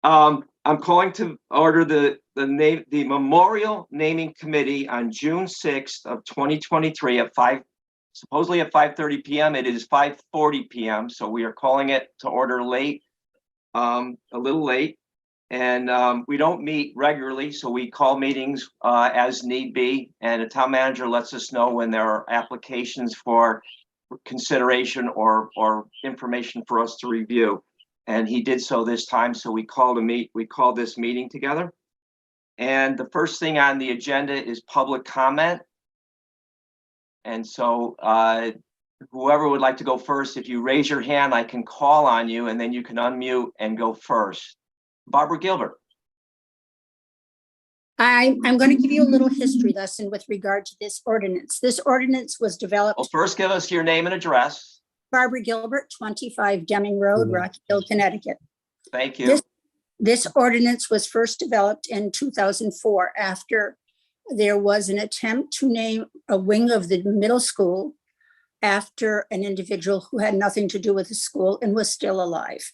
I'm calling to order the Memorial Naming Committee on June 6th of 2023 at supposedly at 5:30 p.m. It is 5:40 p.m. So we are calling it to order late, a little late. And we don't meet regularly, so we call meetings as need be. And the town manager lets us know when there are applications for consideration or information for us to review. And he did so this time, so we called this meeting together. And the first thing on the agenda is public comment. And so whoever would like to go first, if you raise your hand, I can call on you and then you can unmute and go first. Barbara Gilbert. I'm going to give you a little history lesson with regard to this ordinance. This ordinance was developed. Well, first give us your name and address. Barbara Gilbert, 25 Deming Road, Rocky Hill, Connecticut. Thank you. This ordinance was first developed in 2004 after there was an attempt to name a wing of the middle school after an individual who had nothing to do with the school and was still alive.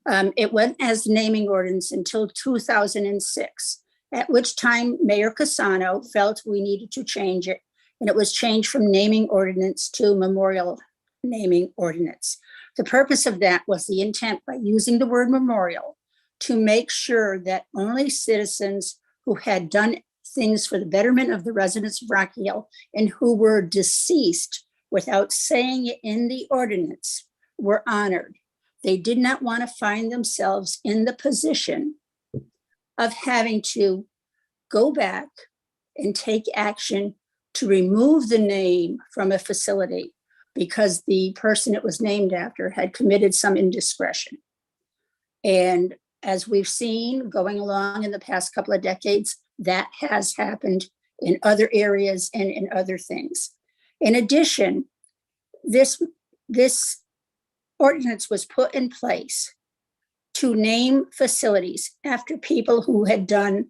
It went as the naming ordinance until 2006, at which time Mayor Cassano felt we needed to change it. And it was changed from naming ordinance to memorial naming ordinance. The purpose of that was the intent by using the word memorial to make sure that only citizens who had done things for the betterment of the residents of Rocky Hill and who were deceased without saying it in the ordinance were honored. They did not want to find themselves in the position of having to go back and take action to remove the name from a facility because the person it was named after had committed some indiscretion. And as we've seen going along in the past couple of decades, that has happened in other areas and in other things. In addition, this ordinance was put in place to name facilities after people who had done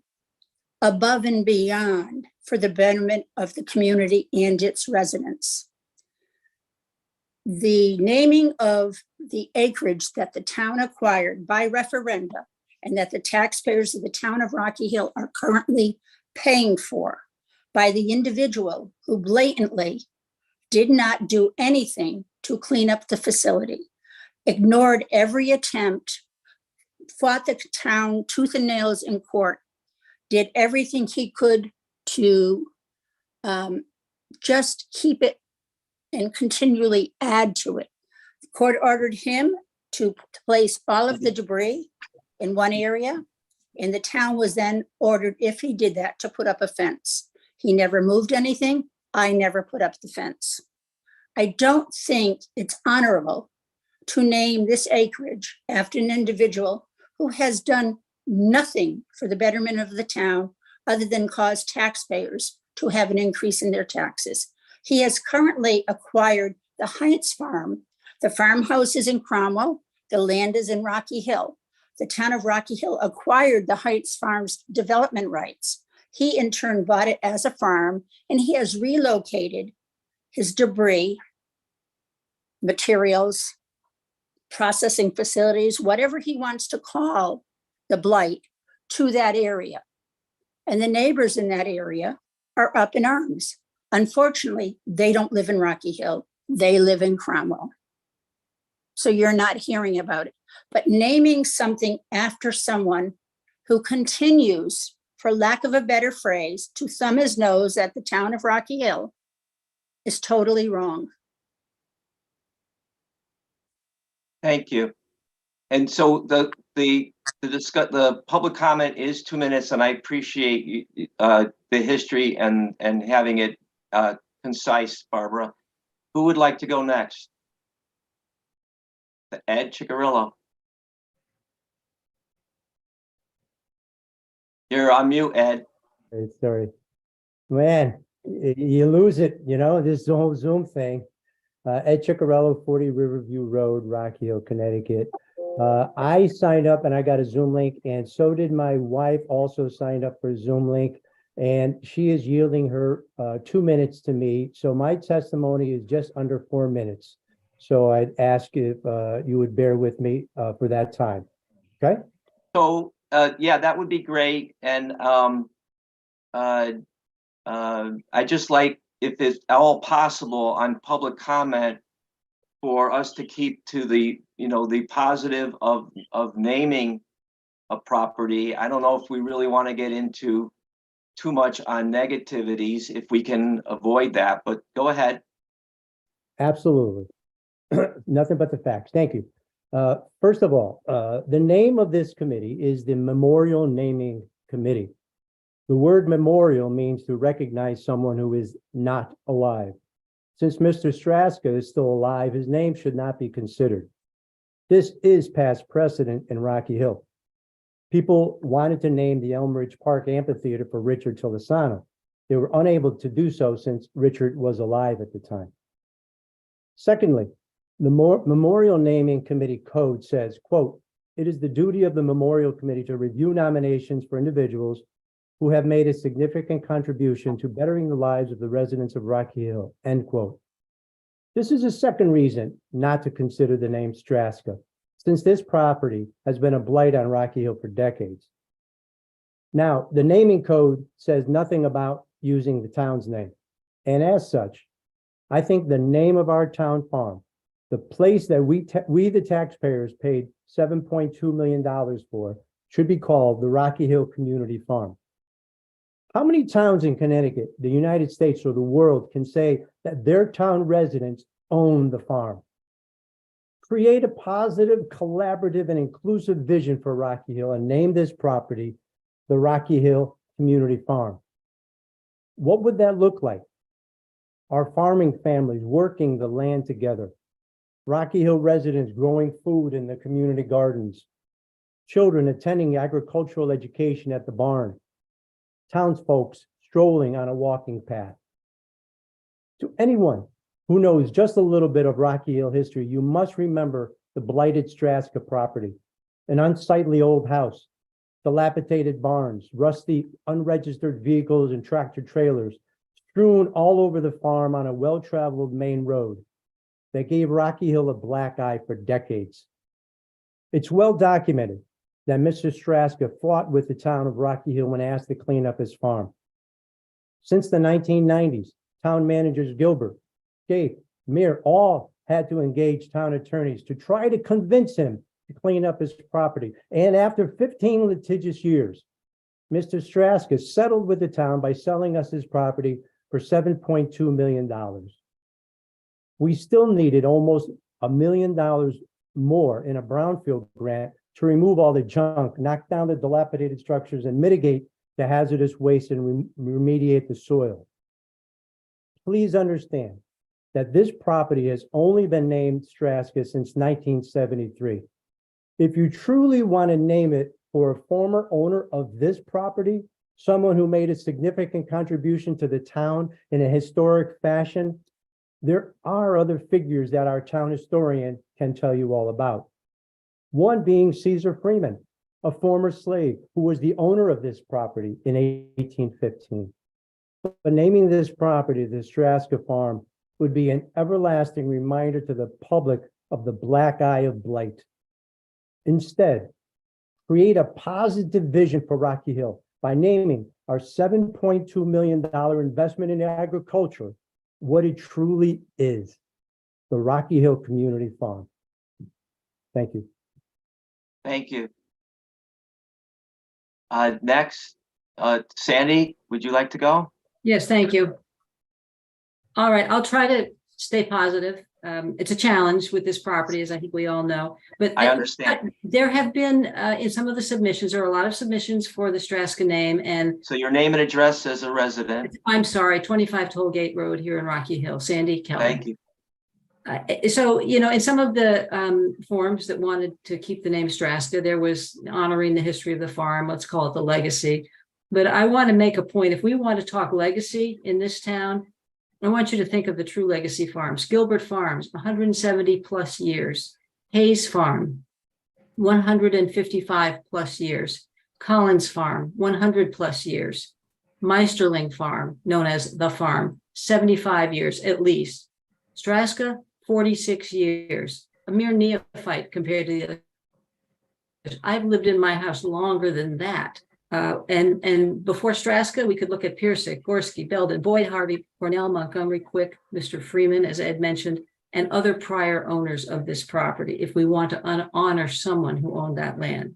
above and beyond for the betterment of the community and its residents. The naming of the acreage that the town acquired by referenda and that the taxpayers of the town of Rocky Hill are currently paying for by the individual who blatantly did not do anything to clean up the facility, ignored every attempt, fought the town tooth and nails in court, did everything he could to just keep it and continually add to it. The court ordered him to place all of the debris in one area, and the town was then ordered, if he did that, to put up a fence. He never moved anything. I never put up the fence. I don't think it's honorable to name this acreage after an individual who has done nothing for the betterment of the town other than cause taxpayers to have an increase in their taxes. He has currently acquired the Heights Farm. The farmhouse is in Cromwell. The land is in Rocky Hill. The town of Rocky Hill acquired the Heights Farm's development rights. He in turn bought it as a farm, and he has relocated his debris, materials, processing facilities, whatever he wants to call the blight, to that area. And the neighbors in that area are up in arms. Unfortunately, they don't live in Rocky Hill. They live in Cromwell. So you're not hearing about it. But naming something after someone who continues, for lack of a better phrase, to thumb his nose at the town of Rocky Hill is totally wrong. Thank you. And so the public comment is 2 minutes, and I appreciate the history and having it concise, Barbara. Who would like to go next? Ed Ciccarello. You're on mute, Ed. Hey, sorry. Man, you lose it, you know, this whole Zoom thing. Ed Ciccarello, 40 Riverview Road, Rocky Hill, Connecticut. I signed up and I got a Zoom link, and so did my wife, also signed up for a Zoom link, and she is yielding her 2 minutes to me. So my testimony is just under 4 minutes. So I'd ask if you would bear with me for that time. Okay. So yeah, that would be great. And I just like, if it's all possible on public comment, for us to keep to the, the positive of naming a property. I don't know if we really want to get into too much on negativities, if we can avoid that, but go ahead. Absolutely. Nothing but the facts. Thank you. First of all, the name of this committee is the Memorial Naming Committee. The word memorial means to recognize someone who is not alive. Since Mr. Straska is still alive, his name should not be considered. This is past precedent in Rocky Hill. People wanted to name the Elm Ridge Park Amphitheater for Richard Tolosano. They were unable to do so since Richard was alive at the time. Secondly, the Memorial Naming Committee Code says, quote, "It is the duty of the Memorial Committee to review nominations for individuals who have made a significant contribution to bettering the lives of the residents of Rocky Hill," end quote. This is a second reason not to consider the name Straska, since this property has been a blight on Rocky Hill for decades. Now, the naming code says nothing about using the town's name. And as such, I think the name of our town farm, the place that we the taxpayers paid $7.2 million for, should be called the Rocky Hill Community Farm. How many towns in Connecticut, the United States, or the world can say that their town residents own the farm? Create a positive, collaborative, and inclusive vision for Rocky Hill and name this property the Rocky Hill Community Farm. What would that look like? Our farming families working the land together. Rocky Hill residents growing food in the community gardens. Children attending agricultural education at the barn. Townsfolk strolling on a walking path. To anyone who knows just a little bit of Rocky Hill history, you must remember the blighted Straska property, an unsightly old house, dilapidated barns, rusty, unregistered vehicles and tractor trailers strewn all over the farm on a well-traveled main road that gave Rocky Hill a black eye for decades. It's well documented that Mr. Straska fought with the town of Rocky Hill when asked to clean up his farm. Since the 1990s, town managers Gilbert, Gabe, Mir all had to engage town attorneys to try to convince him to clean up his property. And after 15 litigious years, Mr. Straska settled with the town by selling us his property for $7.2 million. We still needed almost $1 million more in a brownfield grant to remove all the junk, knock down the dilapidated structures, and mitigate the hazardous waste and remediate the soil. Please understand that this property has only been named Straska since 1973. If you truly want to name it for a former owner of this property, someone who made a significant contribution to the town in a historic fashion, there are other figures that our town historian can tell you all about. One being Caesar Freeman, a former slave who was the owner of this property in 1815. But naming this property the Straska Farm would be an everlasting reminder to the public of the black eye of blight. Instead, create a positive vision for Rocky Hill by naming our $7.2 million investment in agriculture what it truly is, the Rocky Hill Community Farm. Thank you. Thank you. Next, Sandy, would you like to go? Yes, thank you. All right, I'll try to stay positive. It's a challenge with this property, as I think we all know. But I understand. There have been, in some of the submissions, there are a lot of submissions for the Straska name, and So your name and address as a resident. I'm sorry, 25 Tollgate Road here in Rocky Hill, Sandy Kelly. Thank you. So, in some of the forms that wanted to keep the name Straska, there was honoring the history of the farm, let's call it the legacy. But I want to make a point. If we want to talk legacy in this town, I want you to think of the true legacy farms. Gilbert Farms, 170 plus years. Hayes Farm, 155 plus years. Collins Farm, 100 plus years. Meisterling Farm, known as The Farm, 75 years at least. Straska, 46 years, a mere neophyte compared to the other I've lived in my house longer than that. And before Straska, we could look at Piersick, Gorski, Belden, Boyd, Harvey, Cornell, Montgomery, Quick, Mr. Freeman, as Ed mentioned, and other prior owners of this property, if we want to honor someone who owned that land.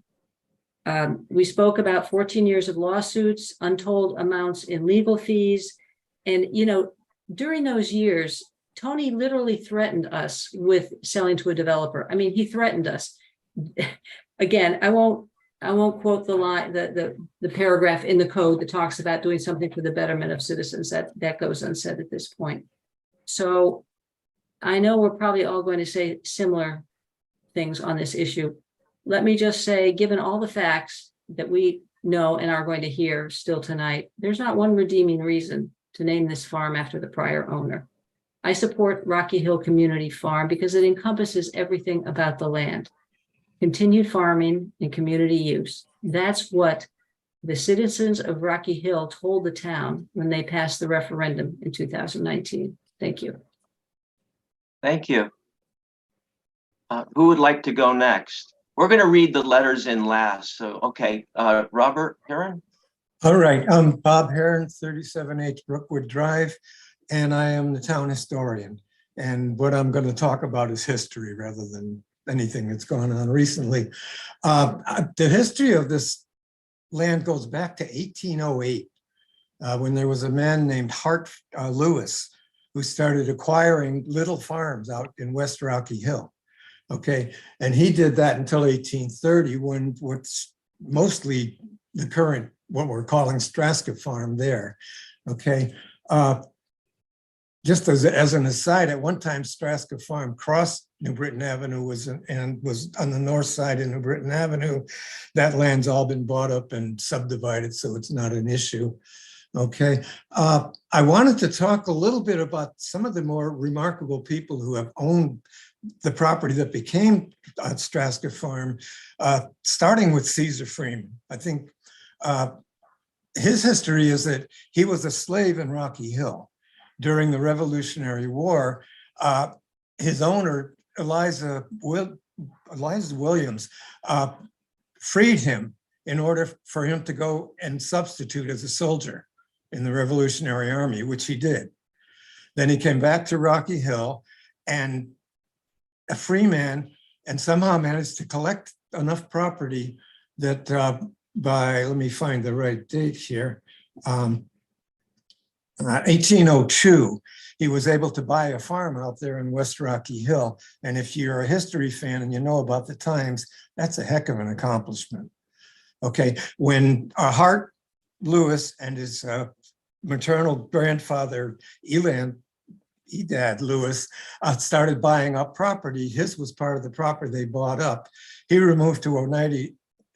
We spoke about 14 years of lawsuits, untold amounts in legal fees. And, you know, during those years, Tony literally threatened us with selling to a developer. I mean, he threatened us. Again, I won't quote the line, the paragraph in the code that talks about doing something for the betterment of citizens. That goes unsaid at this point. So I know we're probably all going to say similar things on this issue. Let me just say, given all the facts that we know and are going to hear still tonight, there's not one redeeming reason to name this farm after the prior owner. I support Rocky Hill Community Farm because it encompasses everything about the land. Continued farming and community use. That's what the citizens of Rocky Hill told the town when they passed the referendum in 2019. Thank you. Thank you. Who would like to go next? We're going to read the letters in last. So, okay, Robert Heron. All right, I'm Bob Heron, 37H Brookwood Drive, and I am the town historian. And what I'm going to talk about is history rather than anything that's gone on recently. The history of this land goes back to 1808, when there was a man named Hart Lewis who started acquiring little farms out in West Rocky Hill. Okay, and he did that until 1830, when what's mostly the current, what we're calling Straska Farm there. Okay, just as an aside, at one time Straska Farm crossed New Britain Avenue and was on the north side of New Britain Avenue. That land's all been bought up and subdivided, so it's not an issue. Okay, I wanted to talk a little bit about some of the more remarkable people who have owned the property that became Straska Farm, starting with Caesar Freeman. I think his history is that he was a slave in Rocky Hill during the Revolutionary War. His owner, Eliza Williams, freed him in order for him to go and substitute as a soldier in the Revolutionary Army, which he did. Then he came back to Rocky Hill and a free man, and somehow managed to collect enough property that by, let me find the right date here, 1802, he was able to buy a farm out there in West Rocky Hill. And if you're a history fan and you know about the times, that's a heck of an accomplishment. Okay, when Hart Lewis and his maternal grandfather, Edad Lewis, started buying up property, his was part of the property they bought up. He removed to Oneida,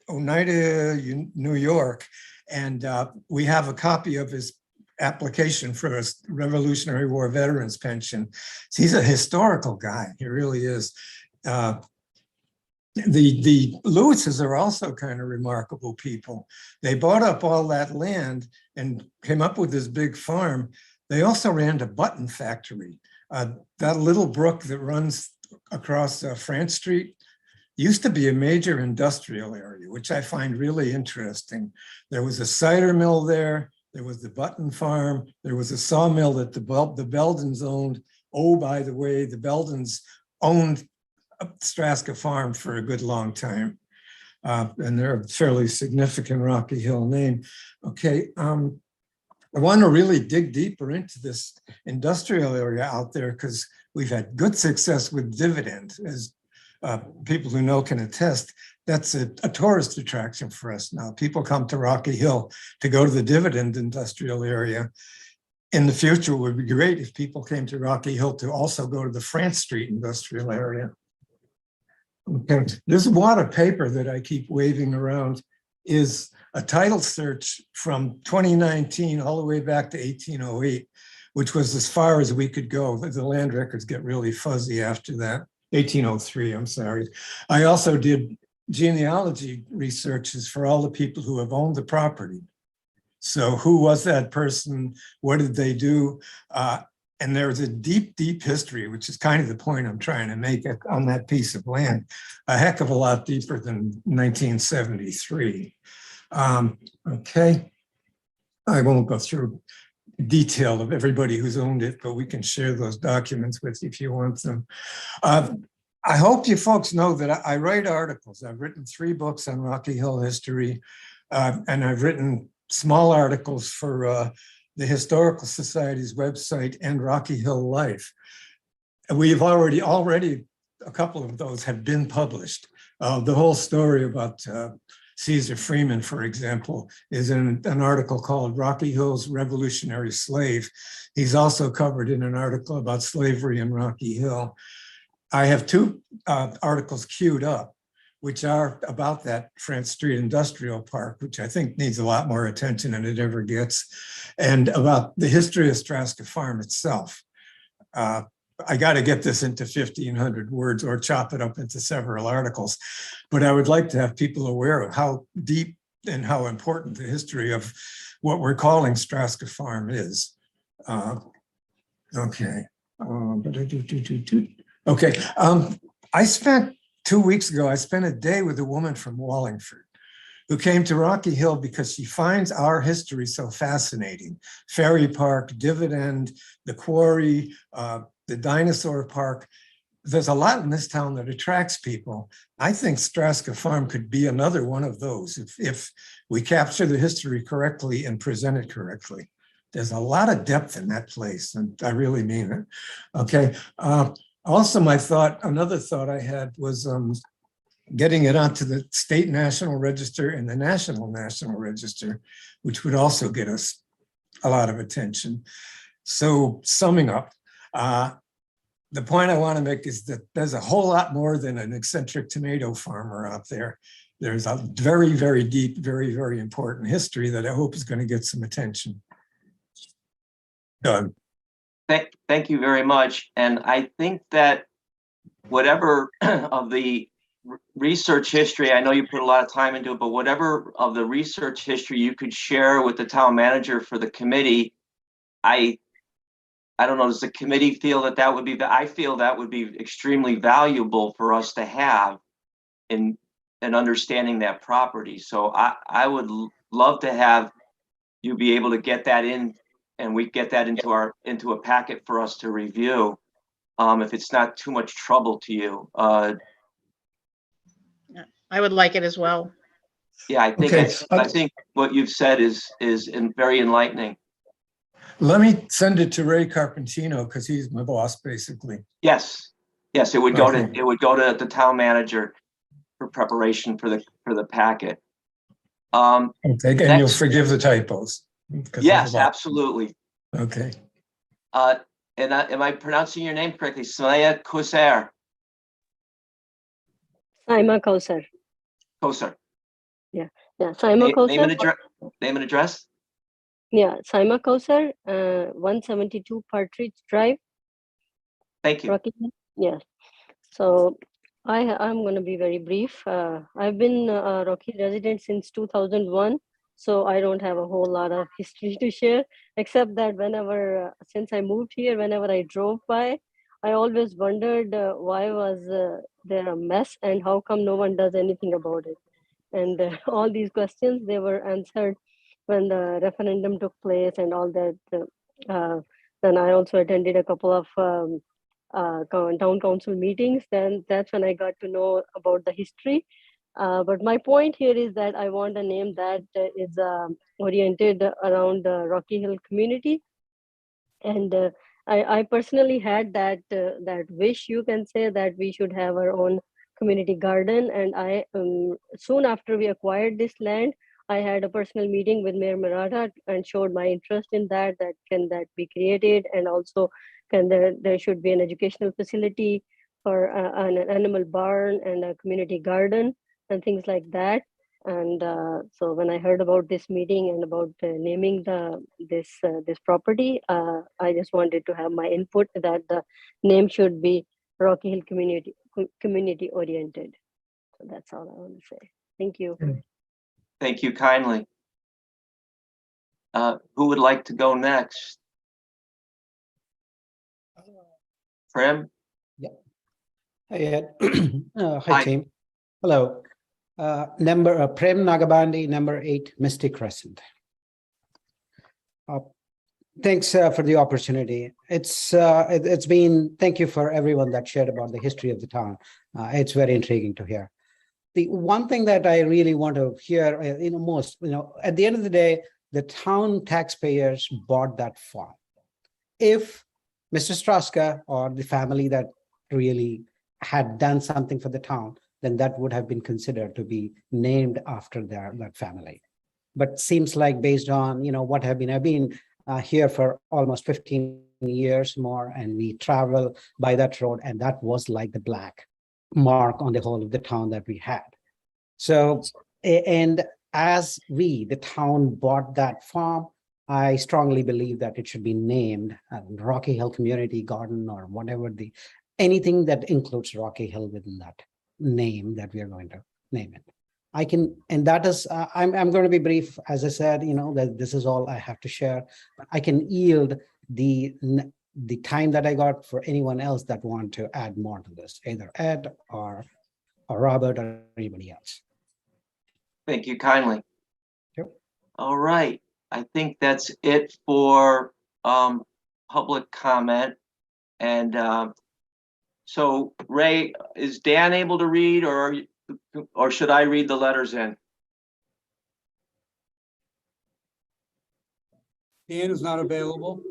New York, and we have a copy of his application for a Revolutionary War veterans pension. So he's a historical guy, he really is. The Lewises are also kind of remarkable people. They bought up all that land and came up with this big farm. They also ran a button factory. That little brook that runs across France Street used to be a major industrial area, which I find really interesting. There was a cider mill there. There was the button farm. There was a sawmill that the Beldens owned. Oh, by the way, the Beldens owned Straska Farm for a good long time. And they're a fairly significant Rocky Hill name. Okay. I want to really dig deeper into this industrial area out there because we've had good success with Dividend, as people who know can attest. That's a tourist attraction for us now. People come to Rocky Hill to go to the Dividend industrial area. In the future, it would be great if people came to Rocky Hill to also go to the France Street industrial area. Okay, this wad of paper that I keep waving around is a title search from 2019 all the way back to 1808, which was as far as we could go. The land records get really fuzzy after that. 1803, I'm sorry. I also did genealogy researches for all the people who have owned the property. So who was that person? What did they do? And there's a deep, deep history, which is kind of the point I'm trying to make on that piece of land, a heck of a lot deeper than 1973. Okay, I won't go through detail of everybody who's owned it, but we can share those documents with you if you want them. I hope you folks know that I write articles. I've written 3 books on Rocky Hill history, and I've written small articles for the Historical Society's website and Rocky Hill Life. And we've already a couple of those have been published. The whole story about Caesar Freeman, for example, is in an article called Rocky Hill's Revolutionary Slave. He's also covered in an article about slavery in Rocky Hill. I have 2 articles queued up, which are about that Front Street Industrial Park, which I think needs a lot more attention than it ever gets, and about the history of Straska Farm itself. I got to get this into 1,500 words or chop it up into several articles, but I would like to have people aware of how deep and how important the history of what we're calling Straska Farm is. Okay. Okay. I spent 2 weeks ago, I spent a day with a woman from Wallingford who came to Rocky Hill because she finds our history so fascinating. Ferry Park, Dividend, the Quarry, the Dinosaur Park. There's a lot in this town that attracts people. I think Straska Farm could be another one of those if we capture the history correctly and present it correctly. There's a lot of depth in that place, and I really mean it. Okay. Also, another thought I had was getting it onto the state national register and the national register, which would also get us a lot of attention. So summing up, the point I want to make is that there's a whole lot more than an eccentric tomato farmer out there. There's a very, very deep, very, very important history that I hope is going to get some attention. Done. Thank you very much. And I think that whatever of the research history, I know you put a lot of time into it, but whatever of the research history you could share with the town manager for the committee, I don't know, does the committee feel that would be, I feel that would be extremely valuable for us to have in understanding that property. So I would love to have you be able to get that in, and we get that into a packet for us to review, if it's not too much trouble to you. I would like it as well. Yeah, I think Okay. I think what you've said is very enlightening. Let me send it to Ray Carpentino because he's my boss, basically. Yes, it would go Okay. to the town manager for preparation for the packet. Okay, and you'll Next. forgive the typos. 'Cause Yes, there's a lot. absolutely. Okay. And am I pronouncing your name correctly? Sumaya Koser. Saima Kausar. Koser. Yeah, Saima Kausar. Name and address? Yeah, Saima Kausar, 172 Partridge Drive, Thank you. Rocky Hill. Yes. So I'm going to be very brief. I've been a Rocky resident since 2001, so I don't have a whole lot of history to share, except that since I moved here, whenever I drove by, I always wondered why was there a mess and how come no one does anything about it. And all these questions, they were answered when the referendum took place and all that. Then I also attended a couple of town council meetings. Then that's when I got to know about the history. But my point here is that I want a name that is oriented around the Rocky Hill community. And I personally had that wish, you can say, that we should have our own community garden. And I soon after we acquired this land, I had a personal meeting with Mayor Maratha and showed my interest in that can that be created, and also there should be an educational facility for an animal barn and a community garden and things like that. And so when I heard about this meeting and about naming this property, I just wanted to have my input that the name should be Rocky Hill community oriented. So that's all I want to say. Thank you. Thank you kindly. Who would like to go next? Prim? Hey, Ed. Hi, Hi. team. Hello. Prem Nagabandi, number 8, Mystic Crescent. Thanks for the opportunity. It's been, thank you for everyone that shared about the history of the town. It's very intriguing to hear. The one thing that I really want to hear, at the end of the day, the town taxpayers bought that farm. If Mr. Straska or the family that really had done something for the town, then that would have been considered to be named after that family. But seems like based on, what I've been here for almost 15 years more, and we travel by that road, and that was like the black mark on the whole of the town that we had. So, and as the town bought that farm, I strongly believe that it should be named Rocky Hill Community Garden, or whatever anything that includes Rocky Hill within that name that we are going to name it. And that is, I'm going to be brief. As I said, that this is all I have to share, but I can yield the time that I got for anyone else that want to add more to this, either Ed or Robert or anybody else. Thank you kindly. Yep. All right, I think that's it for public comment. And so Ray, is Dan able to read, or should I read the letters in? Dan is not available.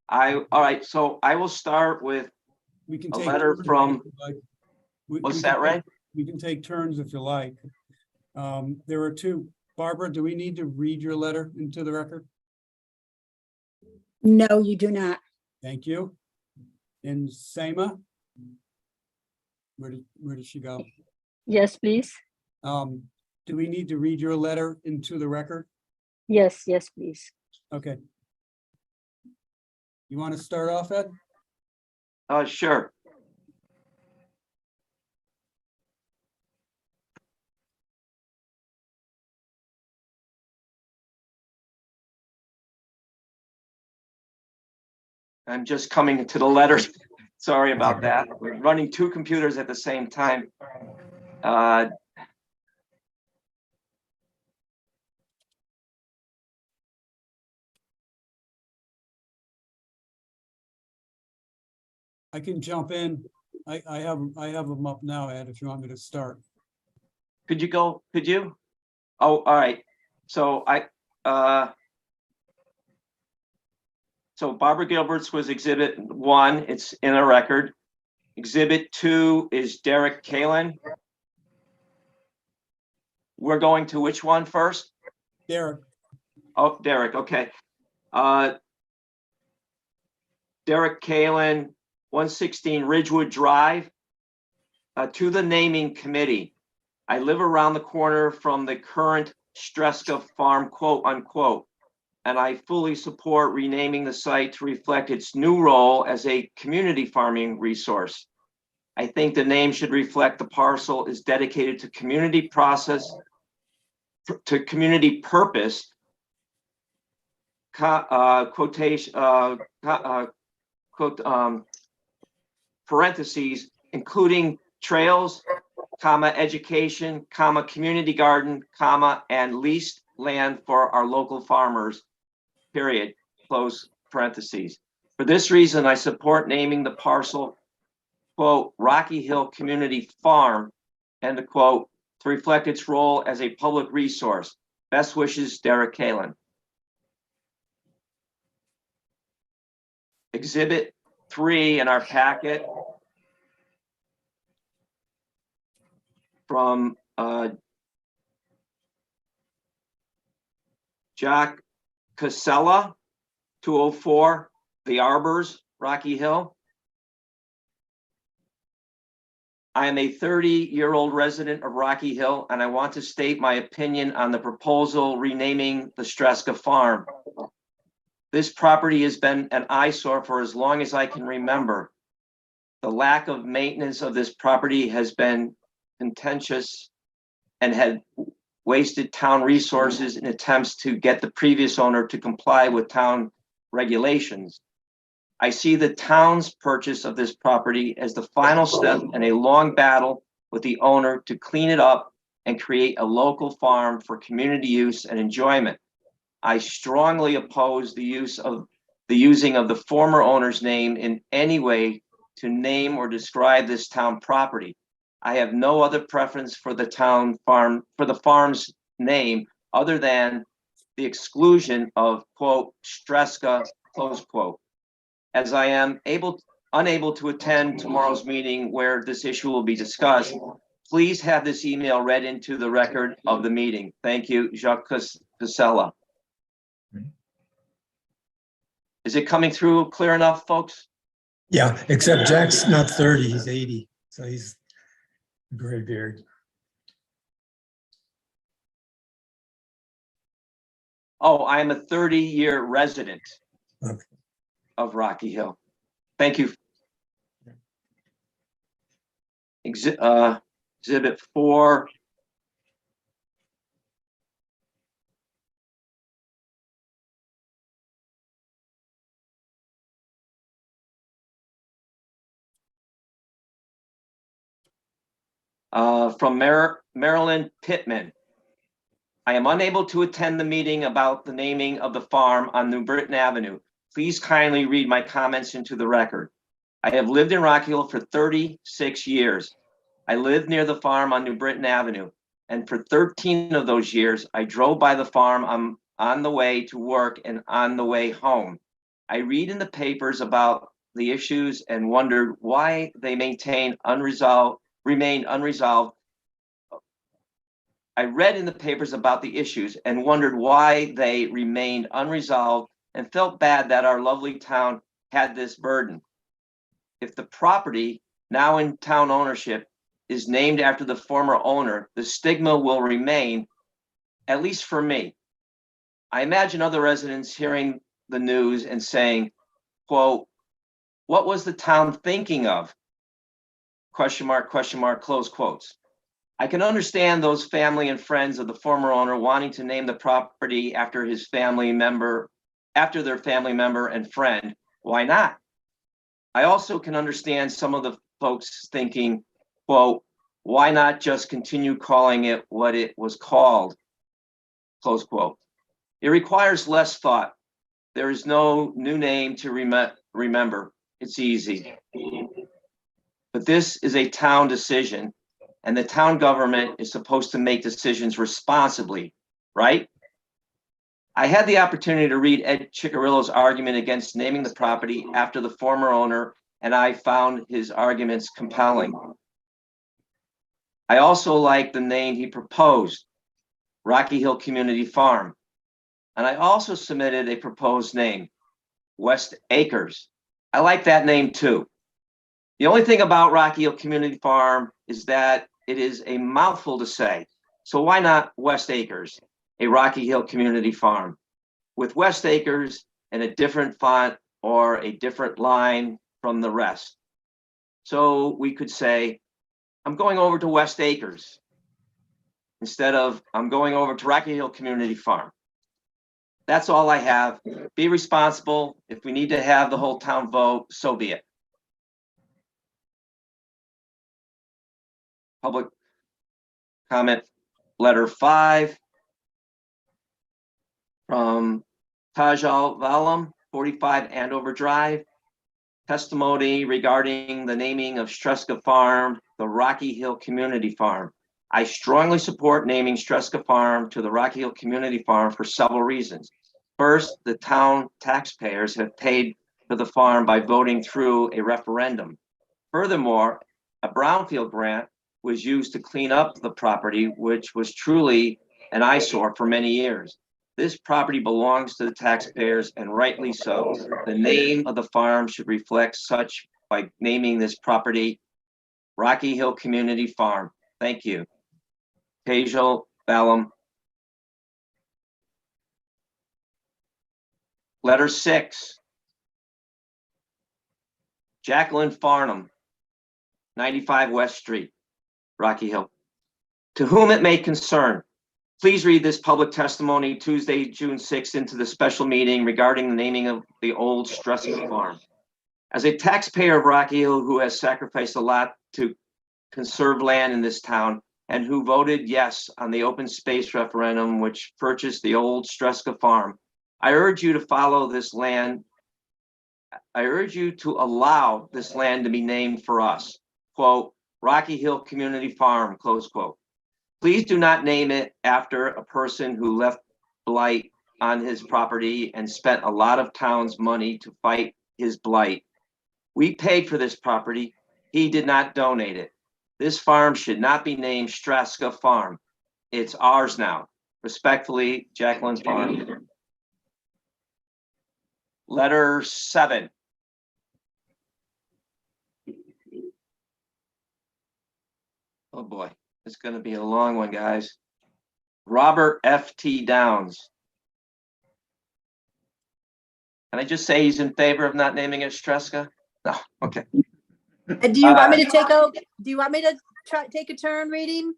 All right, so I will start with We can a take letter turns from, if you like. what's We that, can Ray? take- We can take turns if you like. There are two. Barbara, do we need to read your letter into the record? No, you do not. Thank you. And Seema? Where did she go? Yes, please. Do we need to read your letter into the record? Yes, please. Okay. You want to start off, Ed? Sure. I'm just coming to the letters. Sorry about that. We're running two computers at the same time. I can jump in. I have them up now, Ed, if you want me to start. Could you? Oh, all right. So so Barbara Gilbert's was Exhibit 1. It's in a record. Exhibit 2 is Derek Kalin. We're going to which one first? Derek, Oh, Derek, okay. Derek Kalin, 116 Ridgewood Drive. To the naming committee. I live around the corner from the current Streska Farm, quote unquote, and I fully support renaming the site to reflect its new role as a community farming resource. I think the name should reflect the parcel is dedicated to community process, to community purpose, parentheses, including trails, education, community garden, and leased land for our local farmers, period, close parentheses. For this reason, I support naming the parcel, quote, Rocky Hill Community Farm, end of quote, to reflect its role as a public resource. Best wishes, Derek Kalin. Exhibit 3 in our packet from Jack Casella, 204 The Arbors, Rocky Hill. I am a 30-year-old resident of Rocky Hill, and I want to state my opinion on the proposal renaming the Streska Farm. This property has been an eyesore for as long as I can remember. The lack of maintenance of this property has been contentious and had wasted town resources in attempts to get the previous owner to comply with town regulations. I see the town's purchase of this property as the final step in a long battle with the owner to clean it up and create a local farm for community use and enjoyment. I strongly oppose the using of the former owner's name in any way to name or describe this town property. I have no other preference for the farm's name other than the exclusion of quote Streska, close quote. As I am unable to attend tomorrow's meeting where this issue will be discussed, please have this email read into the record of the meeting. Thank you, Jacques Casella. Is it coming through clear enough, folks? Yeah, except Jack's not 30, he's 80, so he's gray beard. Oh, I am a 30-year resident Okay. of Rocky Hill. Thank you. Exhibit 4. From Marilyn Pittman. I am unable to attend the meeting about the naming of the farm on New Britain Avenue. Please kindly read my comments into the record. I have lived in Rocky Hill for 36 years. I lived near the farm on New Britain Avenue, and for 13 of those years, I drove by the farm on the way to work and on the way home. I read in the papers about the issues and wondered why they remained unresolved. I read in the papers about the issues and wondered why they remained unresolved and felt bad that our lovely town had this burden. If the property now in town ownership is named after the former owner, the stigma will remain, at least for me. I imagine other residents hearing the news and saying, quote, what was the town thinking of? Question mark, close quotes. I can understand those family and friends of the former owner wanting to name the property after their family member and friend. Why not? I also can understand some of the folks thinking, quote, why not just continue calling it what it was called? Close quote. It requires less thought. There is no new name to remember. It's easy. But this is a town decision, and the town government is supposed to make decisions responsibly, right? I had the opportunity to read Ed Ciccarello's argument against naming the property after the former owner, and I found his arguments compelling. I also like the name he proposed, Rocky Hill Community Farm. And I also submitted a proposed name, West Acres. I like that name too. The only thing about Rocky Hill Community Farm is that it is a mouthful to say. So why not West Acres, a Rocky Hill Community Farm? With West Acres and a different font or a different line from the rest. So we could say, I'm going over to West Acres instead of I'm going over to Rocky Hill Community Farm. That's all I have. Be responsible. If we need to have the whole town vote, so be it. Public comment letter 5 from Tajal Valam, 45 Andover Drive. Testimony regarding the naming of Streska Farm, the Rocky Hill Community Farm. I strongly support naming Streska Farm to the Rocky Hill Community Farm for several reasons. First, the town taxpayers have paid for the farm by voting through a referendum. Furthermore, a brownfield grant was used to clean up the property, which was truly an eyesore for many years. This property belongs to the taxpayers, and rightly so. The name of the farm should reflect such by naming this property Rocky Hill Community Farm. Thank you. Tejal Balam. Letter 6. Jacqueline Farnham, 95 West Street, Rocky Hill. To whom it may concern, please read this public testimony Tuesday, June 6th into the special meeting regarding the naming of the old Streska Farm. As a taxpayer of Rocky Hill who has sacrificed a lot to conserve land in this town and who voted yes on the open space referendum, which purchased the old Streska farm, I urge you to follow this land. I urge you to allow this land to be named for us, quote, Rocky Hill Community Farm, close quote. Please do not name it after a person who left blight on his property and spent a lot of town's money to fight his blight. We paid for this property. He did not donate it. This farm should not be named Streska Farm. It's ours now. Respectfully, Jacqueline's Farm. Letter 7. Oh boy, it's gonna be a long one, guys. Robert F.T. Downs. Can I just say he's in favor of not naming it Streska? No, okay. And do you want me to take a, do you want me to take a turn reading?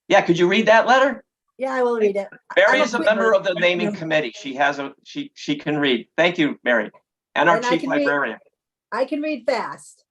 Yeah, could you read that letter? Yeah, I will read it. Mary is a member of the naming committee. She has a, she can read. Thank you, Mary. And our And I chief can read. librarian. I can read fast.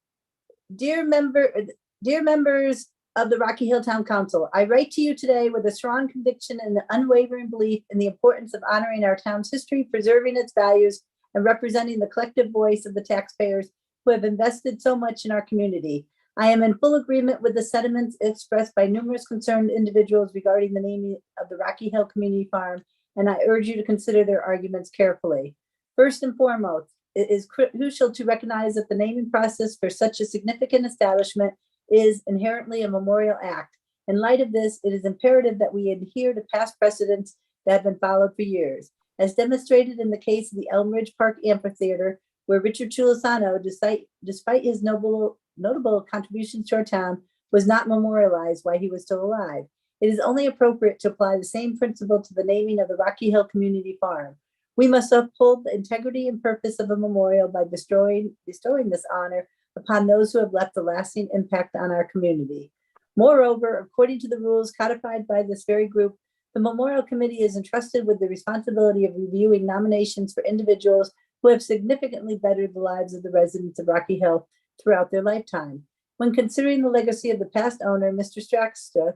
Dear members of the Rocky Hill Town Council, I write to you today with a strong conviction and an unwavering belief in the importance of honoring our town's history, preserving its values, and representing the collective voice of the taxpayers who have invested so much in our community. I am in full agreement with the sentiments expressed by numerous concerned individuals regarding the naming of the Rocky Hill Community Farm, and I urge you to consider their arguments carefully. First and foremost, it is crucial to recognize that the naming process for such a significant establishment is inherently a memorial act. In light of this, it is imperative that we adhere to past precedents that have been followed for years. As demonstrated in the case of the Elm Ridge Park Amphitheater, where Richard Chulisano, despite his notable contributions to our town, was not memorialized while he was still alive. It is only appropriate to apply the same principle to the naming of the Rocky Hill Community Farm. We must uphold the integrity and purpose of a memorial by bestowing this honor upon those who have left a lasting impact on our community. Moreover, according to the rules codified by this very group, the Memorial Committee is entrusted with the responsibility of reviewing nominations for individuals who have significantly bettered the lives of the residents of Rocky Hill throughout their lifetime. When considering the legacy of the past owner, Mr. Streska,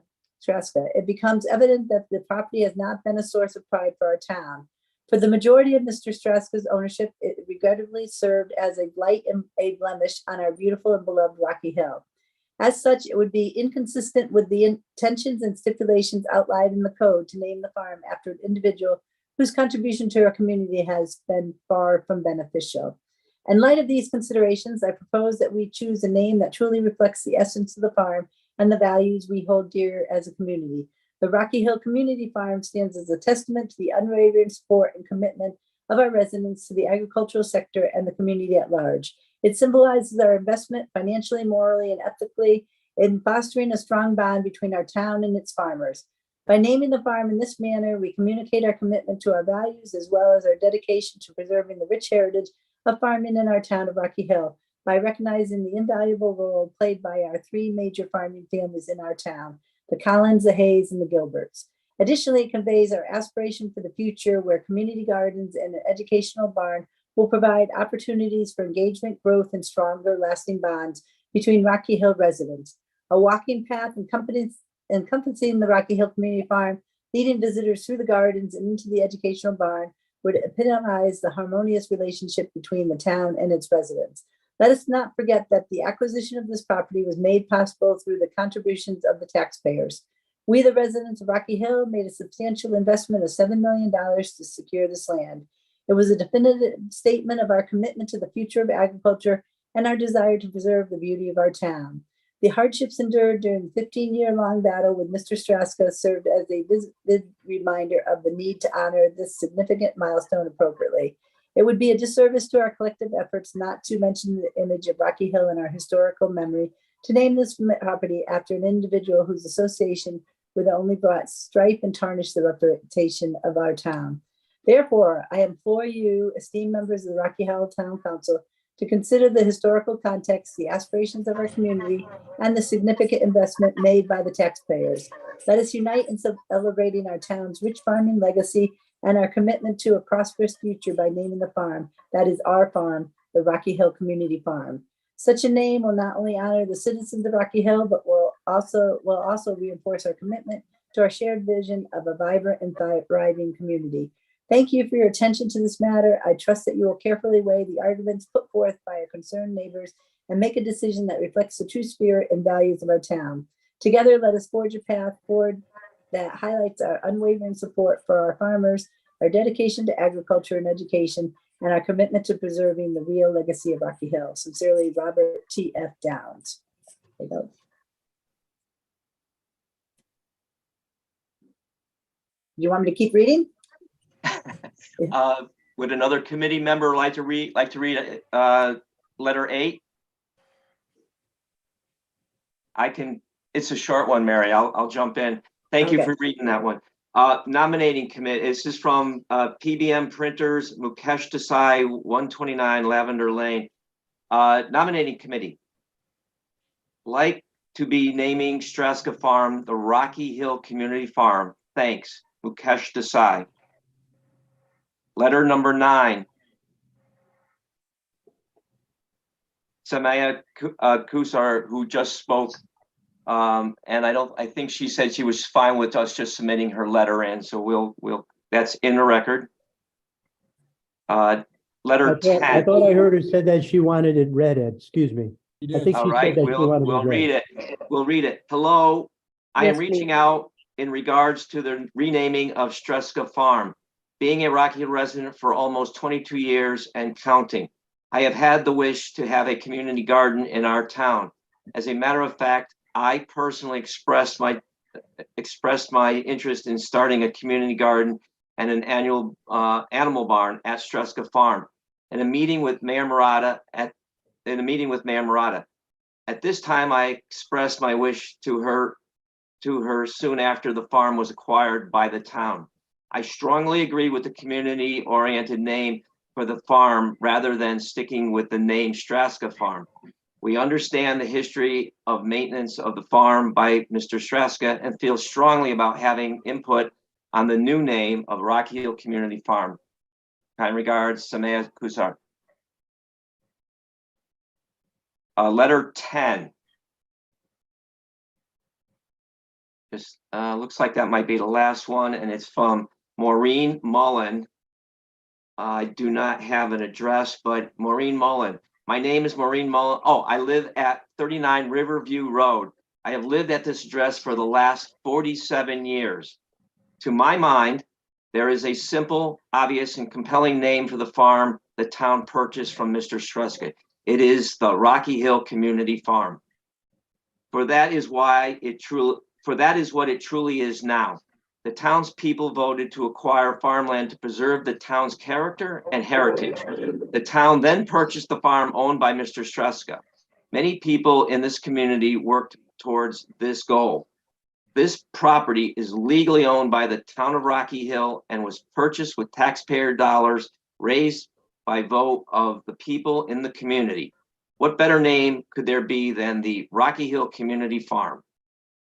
it becomes evident that the property has not been a source of pride for our town. For the majority of Mr. Streska's ownership, it regrettably served as a blight and a blemish on our beautiful and beloved Rocky Hill. As such, it would be inconsistent with the intentions and stipulations outlined in the code to name the farm after an individual whose contribution to our community has been far from beneficial. In light of these considerations, I propose that we choose a name that truly reflects the essence of the farm and the values we hold dear as a community. The Rocky Hill Community Farm stands as a testament to the unwavering support and commitment of our residents to the agricultural sector and the community at large. It symbolizes our investment financially, morally, and ethically in fostering a strong bond between our town and its farmers. By naming the farm in this manner, we communicate our commitment to our values as well as our dedication to preserving the rich heritage of farming in our town of Rocky Hill by recognizing the invaluable role played by our three major farming families in our town, the Collins, the Hayes, and the Gilberts. Additionally, it conveys our aspiration for the future where community gardens and an educational barn will provide opportunities for engagement, growth, and stronger lasting bonds between Rocky Hill residents. A walking path encompassing the Rocky Hill Community Farm, leading visitors through the gardens and into the educational barn would epitomize the harmonious relationship between the town and its residents. Let us not forget that the acquisition of this property was made possible through the contributions of the taxpayers. We, the residents of Rocky Hill, made a substantial investment of $7 million to secure this land. It was a definitive statement of our commitment to the future of agriculture and our desire to preserve the beauty of our town. The hardships endured during the 15-year-long battle with Mr. Streska served as a vivid reminder of the need to honor this significant milestone appropriately. It would be a disservice to our collective efforts not to mention the image of Rocky Hill in our historical memory to name this property after an individual whose association with only brought strife and tarnished the reputation of our town. Therefore, I implore you, esteemed members of the Rocky Hill Town Council, to consider the historical context, the aspirations of our community, and the significant investment made by the taxpayers. Let us unite in celebrating our town's rich farming legacy and our commitment to a prosperous future by naming the farm, that is our farm, the Rocky Hill Community Farm. Such a name will not only honor the citizens of Rocky Hill, but will also reinforce our commitment to our shared vision of a vibrant and thriving community. Thank you for your attention to this matter. I trust that you will carefully weigh the arguments put forth by our concerned neighbors and make a decision that reflects the true spirit and values of our town. Together, let us forge a path forward that highlights our unwavering support for our farmers, our dedication to agriculture and education, and our commitment to preserving the real legacy of Rocky Hill. Sincerely, Robert T.F. Downs. There you go. You want me to keep reading? Would another committee member like to read letter 8? I can, it's a short one, Mary. I'll jump in. Thank you Okay. for reading that one. Nominating committee. This is from PBM Printers, Mukesh Desai, 129 Lavender Lane. Nominating committee. Like to be naming Straska Farm the Rocky Hill Community Farm. Thanks, Mukesh Desai. Letter number 9. Samaya Kusar, who just spoke, and I think she said she was fine with us just submitting her letter in, so we'll that's in the record. Letter 10. I thought I heard her said that she wanted it read, Ed. Excuse me. You I did. think All she right, said that she wanted we'll it read. read it. We'll read it. Hello, I am Yes, reaching please. out in regards to the renaming of Streska Farm. Being a Rocky Hill resident for almost 22 years and counting, I have had the wish to have a community garden in our town. As a matter of fact, I personally expressed my interest in starting a community garden and an annual animal barn at Streska Farm. In a meeting with Mayor Murata At this time, I expressed my wish to her soon after the farm was acquired by the town. I strongly agree with the community-oriented name for the farm rather than sticking with the name Straska Farm. We understand the history of maintenance of the farm by Mr. Straska and feel strongly about having input on the new name of Rocky Hill Community Farm. Kind regards, Samaya Kusar. Letter 10. Just looks like that might be the last one, and it's from Maureen Mullen. I do not have an address, but Maureen Mullen. My name is Maureen Mullen. Oh, I live at 39 Riverview Road. I have lived at this address for the last 47 years. To my mind, there is a simple, obvious, and compelling name for the farm the town purchased from Mr. Streska. It is the Rocky Hill Community Farm. For that is what it truly is now. The townspeople voted to acquire farmland to preserve the town's character and heritage. The town then purchased the farm owned by Mr. Streska. Many people in this community worked towards this goal. This property is legally owned by the town of Rocky Hill and was purchased with taxpayer dollars raised by vote of the people in the community. What better name could there be than the Rocky Hill Community Farm?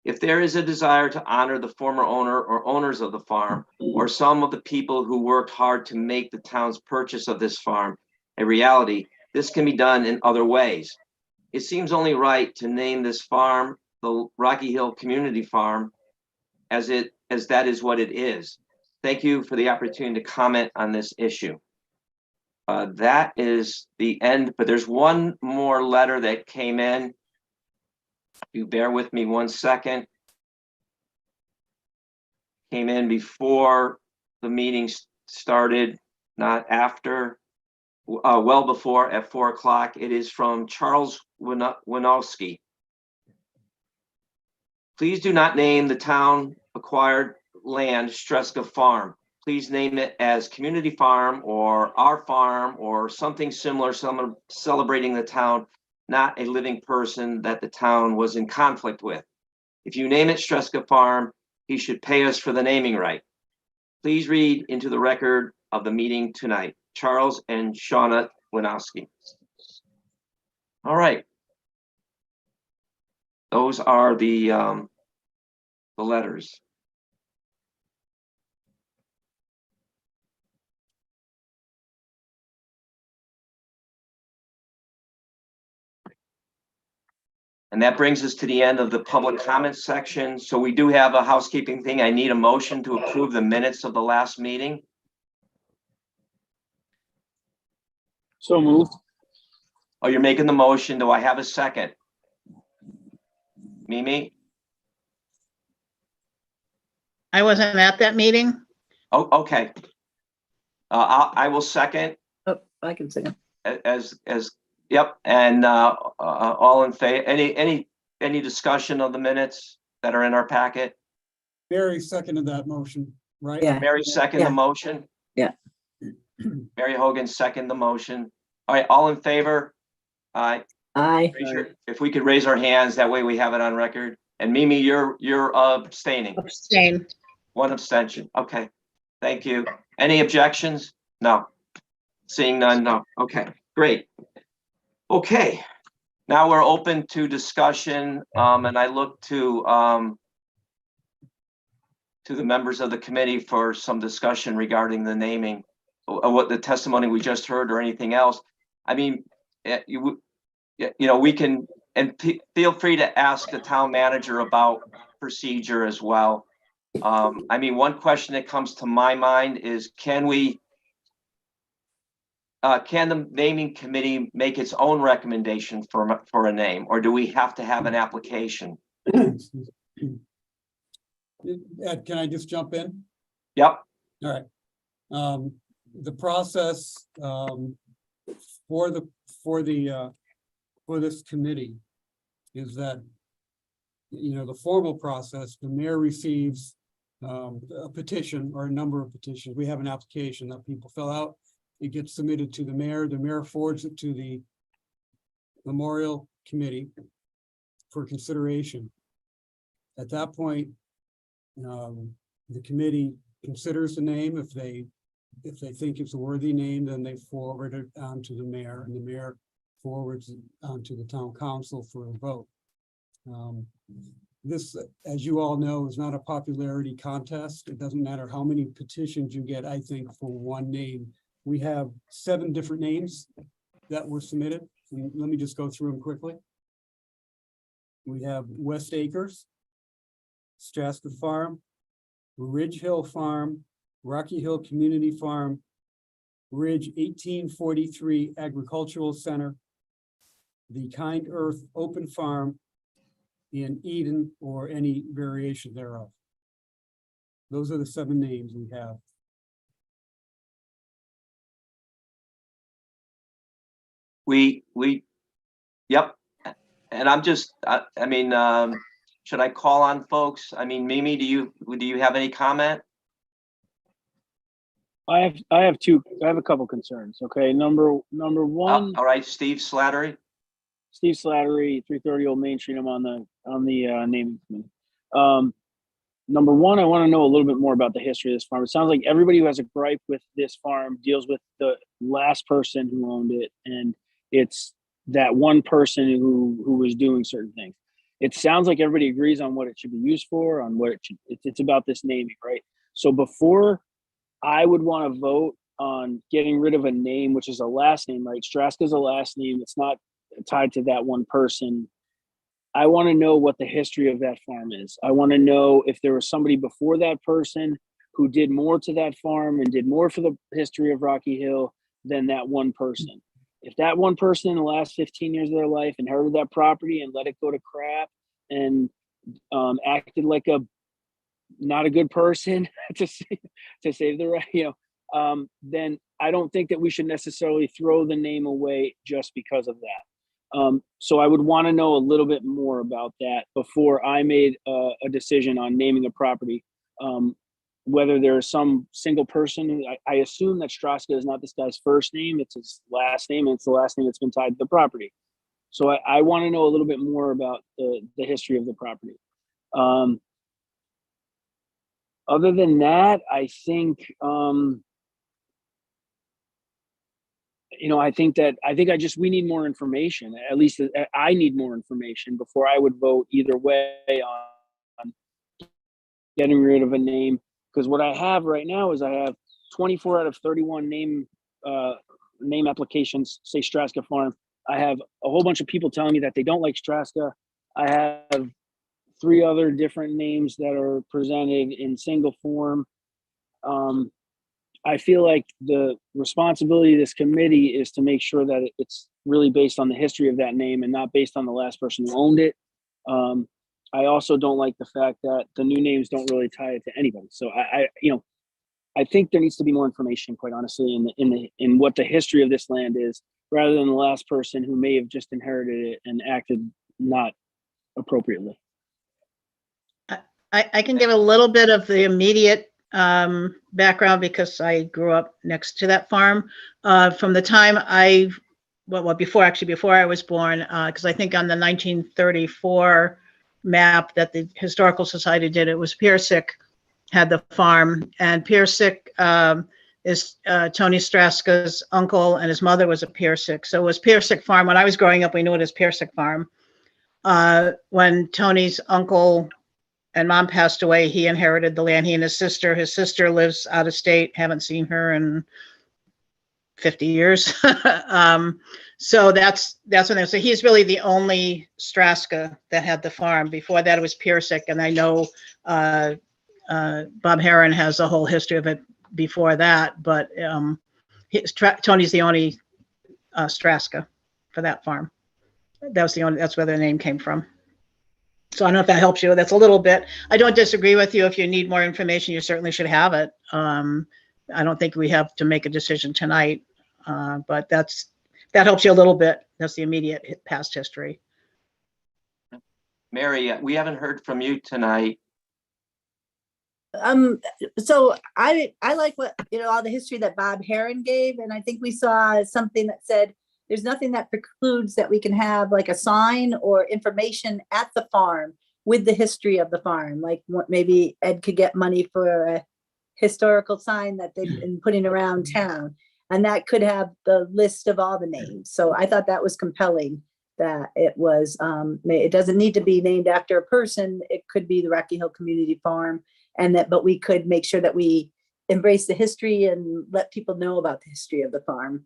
If there is a desire to honor the former owner or owners of the farm, or some of the people who worked hard to make the town's purchase of this farm a reality, this can be done in other ways. It seems only right to name this farm the Rocky Hill Community Farm, as that is what it is. Thank you for the opportunity to comment on this issue. That is the end, but there's one more letter that came in. You bear with me 1 second. Came in before the meeting started, not after, well before at 4 o'clock. It is from Charles Winowski. Please do not name the town acquired land Streska Farm. Please name it as Community Farm or Our Farm or something similar, someone celebrating the town, not a living person that the town was in conflict with. If you name it Streska Farm, he should pay us for the naming right. Please read into the record of the meeting tonight. Charles and Shauna Winowski. All right. Those are the letters. And that brings us to the end of the public comment section. So we do have a housekeeping thing. I need a motion to approve the minutes of the last meeting. So moved. Oh, you're making the motion. Do I have a second? Mimi? I wasn't at that meeting. Oh, okay. I will second Oh, I can say it. yep, and all in favor, any discussion of the minutes that are in our packet? Barry seconded that motion, right? Yeah. Mary second the Yeah. motion? Yeah. Mary Hogan second the motion. All right, all in favor? Aye. Aye. If we could raise our hands, that way we have it on record. And Mimi, you're abstaining. Abstain. One abstention. Okay, thank you. Any objections? No. Seeing none, no. Okay, great. Okay, now we're open to discussion, and I look to the members of the committee for some discussion regarding the naming, or what the testimony we just heard or anything else. I mean, you know, we can, and feel free to ask the town manager about procedure as well. I mean, one question that comes to my mind is, can the naming committee make its own recommendation for a name, or do we have to have an application? Ed, can I just jump in? Yep. All right. The process for this committee is that, you know, the formal process, the mayor receives a petition or a number of petitions. We have an application that people fill out. It gets submitted to the mayor forwards it to the memorial committee for consideration. At that point, the committee considers the name. If they think it's a worthy name, then they forward it on to the mayor, and the mayor forwards it on to the town council for a vote. This, as you all know, is not a popularity contest. It doesn't matter how many petitions you get, I think, for one name. We have 7 different names that were submitted. And let me just go through them quickly. We have West Acres, Straska Farm, Ridge Hill Farm, Rocky Hill Community Farm, Ridge 1843 Agricultural Center, the Kind Earth Open Farm, in Eden, or any variation thereof. Those are the 7 names we have. Yep. And I'm just, I mean, should I call on folks? I mean, Mimi, do you have any comment? I have a couple concerns. Okay, number one, All right, Steve Slattery. Steve Slattery, 330 Old Main Street. I'm on the naming committee. Number one, I want to know a little bit more about the history of this farm. It sounds like everybody who has a gripe with this farm deals with the last person who owned it, and it's that one person who was doing certain things. It sounds like everybody agrees on what it should be used for, on what it's about this naming, right? So before I would want to vote on getting rid of a name, which is a last name, right? Straska is a last name. It's not tied to that one person. I want to know what the history of that farm is. I want to know if there was somebody before that person who did more to that farm and did more for the history of Rocky Hill than that one person. If that one person in the last 15 years of their life inherited that property and let it go to crap and acted like not a good person to save the right, then I don't think that we should necessarily throw the name away just because of that. So I would want to know a little bit more about that before I made a decision on naming a property. Whether there's some single person, I assume that Straska is not this guy's first name, it's his last name, and it's the last name that's been tied to the property. So I want to know a little bit more about the history of the property. Other than that, I think, we need more information. At least I need more information before I would vote either way on getting rid of a name. Because what I have right now is I have 24 out of 31 name applications say Straska Farm. I have a whole bunch of people telling me that they don't like Straska. I have 3 other different names that are presented in single form. I feel like the responsibility of this committee is to make sure that it's really based on the history of that name and not based on the last person who owned it. I also don't like the fact that the new names don't really tie it to anybody. So I think there needs to be more information, quite honestly, in what the history of this land is, rather than the last person who may have just inherited it and acted not appropriately. I can give a little bit of the immediate background because I grew up next to that farm. From the time before I was born, because I think on the 1934 map that the Historical Society did, it was Piersick had the farm, and Piersick is Tony Straska's uncle, and his mother was a Piersick. So it was Piersick Farm. When I was growing up, we knew it as Piersick Farm. When Tony's uncle and mom passed away, he inherited the land. He and his sister lives out of state. Haven't seen her in 50 years. So that's when so he's really the only Straska that had the farm. Before that, it was Piersick, and I know Bob Heron has a whole history of it before that. But Tony's the only Straska for that farm. That's where the name came from. So I don't know if that helps you. That's a little bit. I don't disagree with you. If you need more information, you certainly should have it. I don't think we have to make a decision tonight, but that helps you a little bit. That's the immediate past history. Mary, we haven't heard from you tonight. So I like what, all the history that Bob Heron gave. And I think we saw something that said, there's nothing that precludes that we can have like a sign or information at the farm with the history of the farm. Like maybe Ed could get money for a historical sign that they've been putting around town. And that could have the list of all the names. So I thought that was compelling that it was, it doesn't need to be named after a person. It could be the Rocky Hill Community Farm, but we could make sure that we embrace the history and let people know about the history of the farm.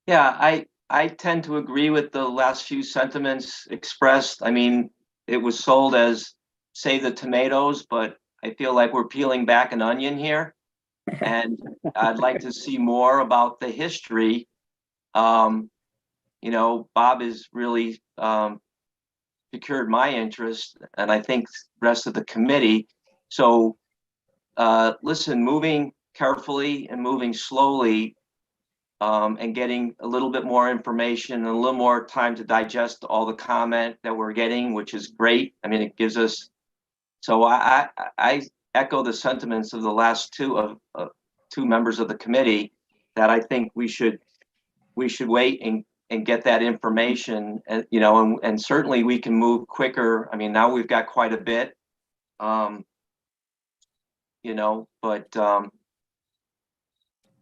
Yeah, I tend to agree with the last few sentiments expressed. I mean, it was sold as Save the Tomatoes, but I feel like we're peeling back an onion here. And I'd like to see more about the history. Bob has really secured my interest, and I think the rest of the committee. So listen, moving carefully and moving slowly, and getting a little bit more information and a little more time to digest all the comment that we're getting, which is great. I mean, it gives us, so I echo the sentiments of the last two members of the committee, that I think we should wait and get that information, and and certainly we can move quicker. I mean, now we've got quite a bit,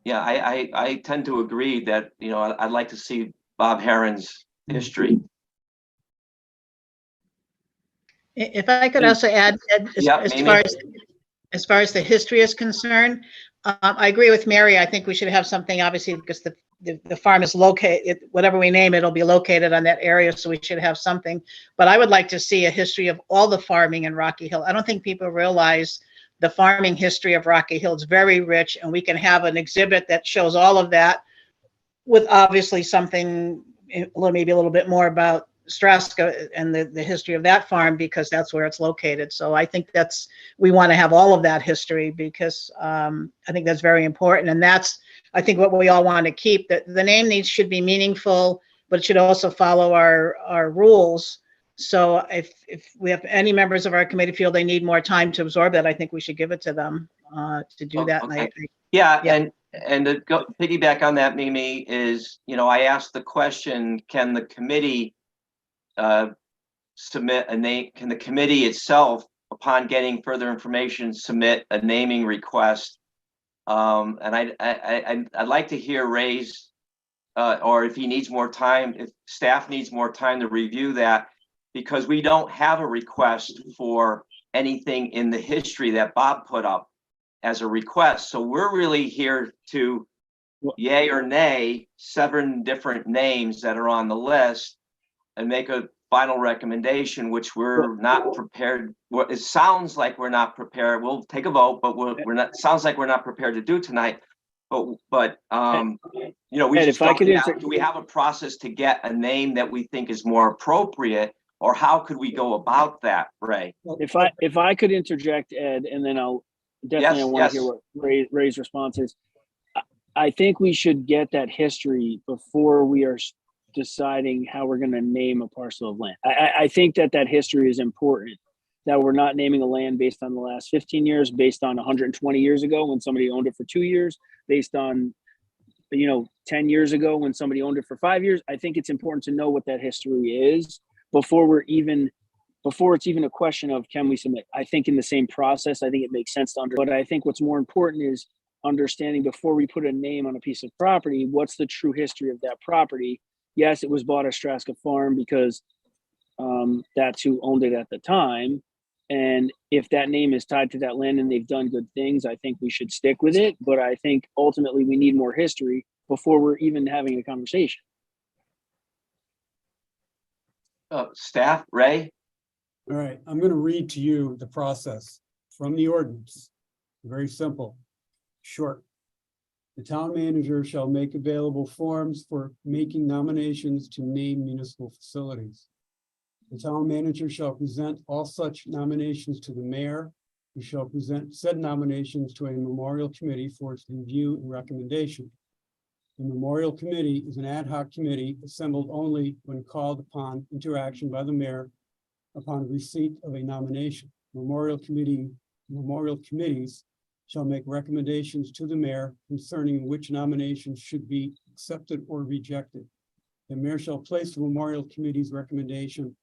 yeah, I tend to agree that, I'd like to see Bob Heron's history. If I could also add, as far as the history is concerned, I agree with Mary. I think we should have something, obviously, because the farm is located, whatever we name it, it'll be located on that area, so we should have something. But I would like to see a history of all the farming in Rocky Hill. I don't think people realize the farming history of Rocky Hill is very rich, and we can have an exhibit that shows all of that, with obviously something maybe a little bit more about Straska and the history of that farm, because that's where it's located. So I think we want to have all of that history, because I think that's very important. And that's, I think, what we all want to keep. That the name should be meaningful, but it should also follow our rules. So if we have any members of our committee feel they need more time to absorb that, I think we should give it to them to do that. Okay. And and to go piggyback on that, Mimi, is, I asked the question, can the committee submit a name? Can the committee itself, upon getting further information, submit a naming request? And I'd like to hear Ray's, or if he needs more time, if staff needs more time to review that, because we don't have a request for anything in the history that Bob put up as a request. So we're really here to yay or nay 7 different names that are on the list. and make a final recommendation, which we're not prepared. What it sounds like we're not prepared. We'll take a vote, but we're not, sounds like we're not prepared to do tonight. But you know, we Ed, just if I don't could have, do we have a process to get a name that we think is more appropriate, or how could we go about that, Ray? If I could interject, Ed, and then I'll definitely, I want to hear what Ray's response is. I think we should get that history before we are deciding how we're going to name a parcel of land. I think that history is important, that we're not naming a land based on the last 15 years, based on 120 years ago when somebody owned it for 2 years, based on, 10 years ago when somebody owned it for 5 years. I think it's important to know what that history is before it's even a question of can we submit. I think in the same process, I think it makes sense to but I think what's more important is understanding before we put a name on a piece of property, what's the true history of that property. Yes, it was bought as Straska Farm because that's who owned it at the time. And if that name is tied to that land and they've done good things, I think we should stick with it. But I think ultimately we need more history before we're even having a conversation. Staff, Ray? All right, I'm going to read to you the process from the ordinance. Very simple, short. The town manager shall make available forms for making nominations to name municipal facilities. The town manager shall present all such nominations to the mayor, who shall present said nominations to a memorial committee for its review and recommendation. The memorial committee is an ad hoc committee assembled only when called upon into action by the mayor upon receipt of a nomination. Memorial committees shall make recommendations to the mayor concerning which nominations should be accepted or rejected. The mayor shall place the memorial committee's recommendation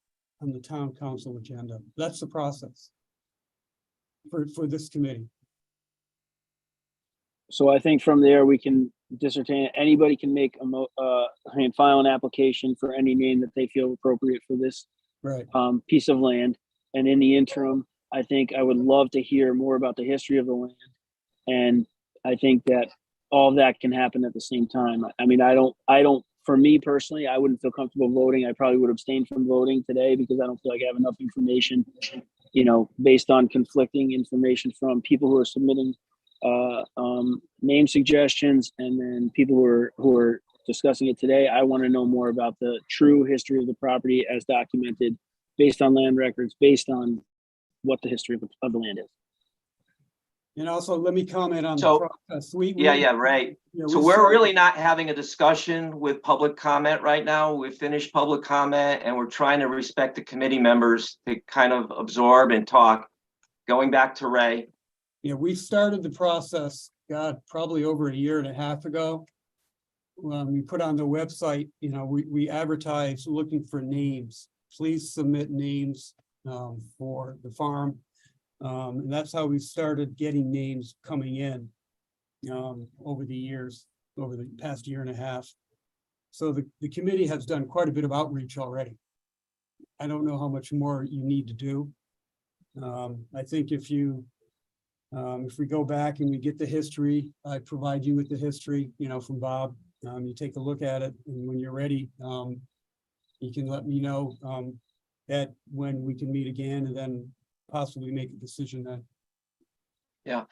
on the town council agenda. That's the process for this committee. So I think from there we can discern. Anybody can make file an application for any name that they feel appropriate for this piece of land. And in the interim, I think I would love to hear more about the history of the land. And I think that all of that can happen at the same time. I mean, I don't, for me personally, I wouldn't feel comfortable voting. I probably would abstain from voting today because I don't feel like I have enough information, based on conflicting information from people who are submitting name suggestions, and then people who are discussing it today. I want to know more about the true history of the property as documented, based on land records, based on what the history of the land is. And also, let me comment on So, the process. Right. Yeah, So we're really not having a discussion with public comment right now. We finished public comment and we're trying to respect the committee members to kind of absorb and talk. Going back to Ray. Yeah, we started the process, probably over a year and a half ago. When we put on the website, we advertised looking for names. Please submit names for the farm. And that's how we started getting names coming in over the years, over the past year and a half. So the committee has done quite a bit of outreach already. I don't know how much more you need to do. I think if we go back and we get the history, I provide you with the history, from Bob. You take a look at it, and when you're ready, you can let me know that when we can meet again, and then possibly make a decision then. Yeah.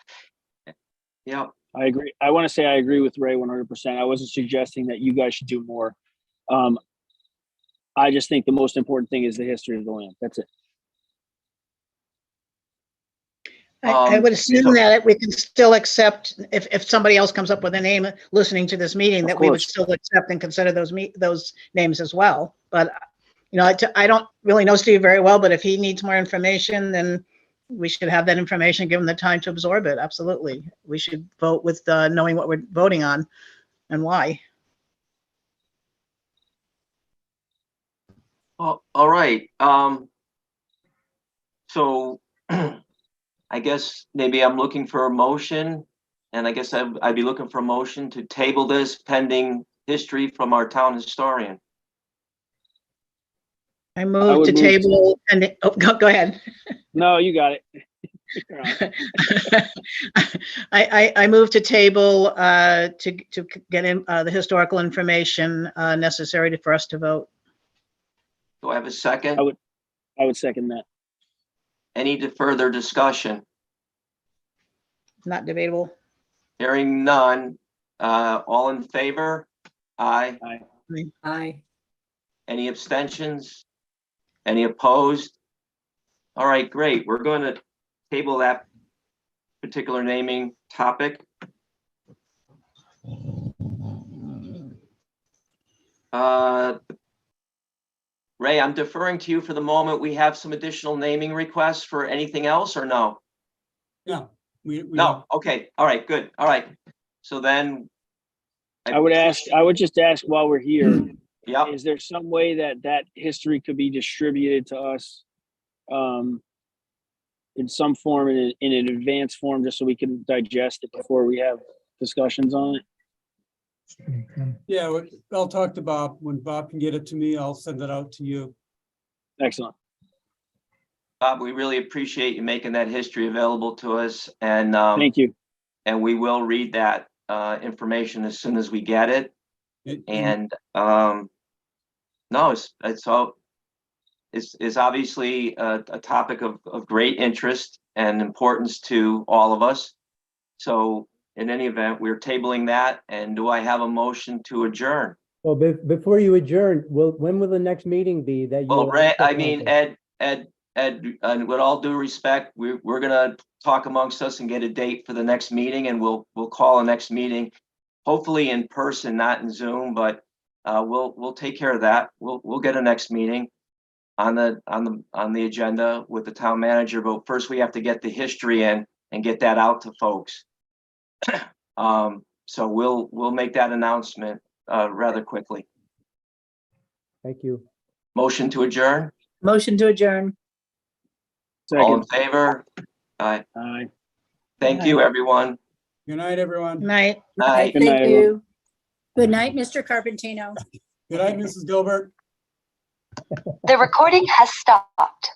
I agree. I want to say I agree with Ray 100%. I wasn't suggesting that you guys should do more. I just think the most important thing is the history of the land. That's it. I would assume that we can still accept, if somebody else comes up with a name listening to this meeting, that we would still accept and consider those names as well. But, I don't really know Steve very well, but if he needs more information, then we should have that information, give him the time to absorb it. Absolutely. We should vote with knowing what we're voting on and why. Oh, all right. So I guess maybe I'm looking for a motion, and I guess I'd be looking for a motion to table this pending history from our town historian. I move to table and go ahead. No, you got it. I move to table to get in the historical information necessary for us to vote. Do I have a second? I would second that. Any further discussion? Not debatable. Hearing none. All in favor? Aye. Aye. Any abstentions? Any opposed? All right, great. We're going to table that particular naming topic. Ray, I'm deferring to you for the moment. We have some additional naming requests for anything else or no? No, we No, okay, all right, good, all right. So then. I would just ask while we're here, Yep, is there some way that that history could be distributed to us in some form, in an advanced form, just so we can digest it before we have discussions on it? Yeah, I'll talk to Bob. When Bob can get it to me, I'll send it out to you. Excellent. Bob, we really appreciate you making that history available to us, and Thank you. and we will read that information as soon as we get it. And no, it's obviously a topic of great interest and importance to all of us. So in any event, we're tabling that. And do I have a motion to adjourn? Well, before you adjourn, when will the next meeting be that you? Well, Ray, I mean, Ed, and with all due respect, we're gonna talk amongst us and get a date for the next meeting, and we'll call a next meeting, hopefully in person, not in Zoom, but we'll take care of that. We'll get a next meeting on the agenda with the town manager, but first we have to get the history in and get that out to folks. So we'll make that announcement rather quickly. Thank you. Motion to adjourn? Motion to adjourn. All in Second. favor? Aye. Aye. Thank you, everyone. Good night, everyone. Night. Aye. Good night, Thank everyone. you. Good night, Mr. Carpentino. Good night, Mrs. Gilbert. The recording has stopped.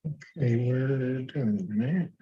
Okay, we're doing, man.